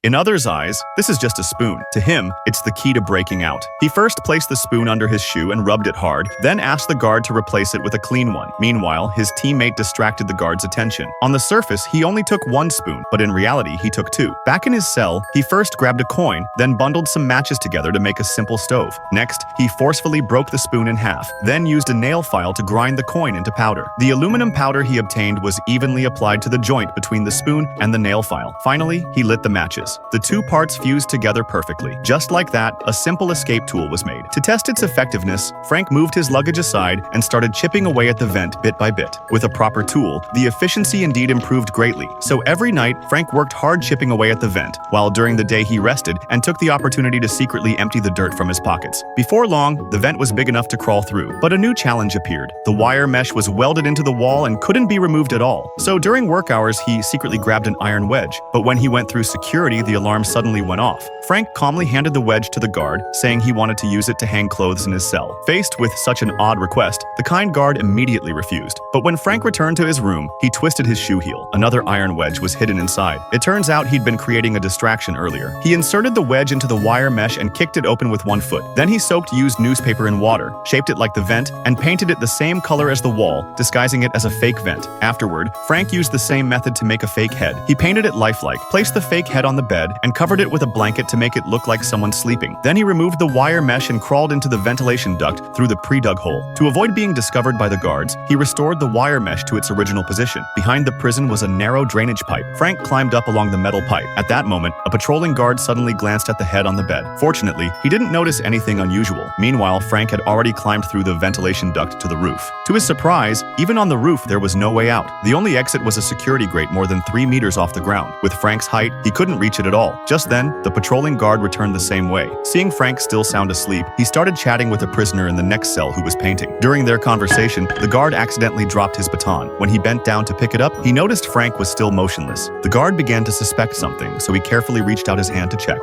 In others' eyes, this is just a spoon. To him, it's the key to breaking out. He first placed the spoon under his shoe and rubbed it hard, then asked the guard to replace it with a clean one. Meanwhile, his teammate distracted the guard's attention. On the surface, he only took one spoon, but in reality, he took two. Back in his cell, he first grabbed a coin, then bundled some matches together to make a simple stove. Next, he forcefully broke the spoon in half, then used a nail file to grind the coin into powder. The aluminum powder he obtained was evenly applied to the joint between the spoon and the nail file. Finally, he lit the matches. The two parts fused together perfectly. Just like that, a simple escape tool was made. To test its effectiveness, Frank moved his luggage aside and started chipping away at the vent bit by bit. With a proper tool, the efficiency indeed improved greatly. So every night, Frank worked hard chipping away at the vent, while during the day he rested and took the opportunity to secretly empty the dirt from his pockets. Before long, the vent was big enough to crawl through, but a new challenge appeared. The wire mesh was welded into the wall and couldn't be removed at all. So during work hours, he secretly grabbed an iron wedge, but when he went through security, the alarm suddenly went off. Frank calmly handed the wedge to the guard, saying he wanted to use it to hang clothes in his cell. Faced with such an odd request, the kind guard immediately refused. But when Frank returned to his room, he twisted his shoe heel. Another iron wedge was hidden inside. It turns out he'd been creating a distraction earlier. He inserted the wedge into the wire mesh and kicked it open with one foot. Then he soaked used newspaper in water, shaped it like the vent, and painted it the same color as the wall, disguising it as a fake vent. Afterward, Frank used the same method to make a fake head. He painted it lifelike, placed the fake head on the bed, and covered it with a blanket to make it look like someone sleeping. Then he removed the wire mesh and crawled into the ventilation duct through the pre-dug hole. To avoid being discovered by the guards, he restored the wire mesh to its original position. Behind the prison was a narrow drainage pipe. Frank climbed up along the metal pipe. At that moment, a patrolling guard suddenly glanced at the head on the bed. Fortunately, he didn't notice anything unusual. Meanwhile, Frank had already climbed through the ventilation duct to the roof. To his surprise, even on the roof, there was no way out. The only exit was a security grate more than 3 meters off the ground. With Frank's height, he couldn't reach it at all. Just then, the patrolling guard returned the same way. Seeing Frank still sound asleep, he started chatting with a prisoner in the next cell who was painting. During their conversation, the guard accidentally dropped his baton. When he bent down to pick it up, he noticed Frank was still motionless. The guard began to suspect something, so he carefully reached out his hand to check.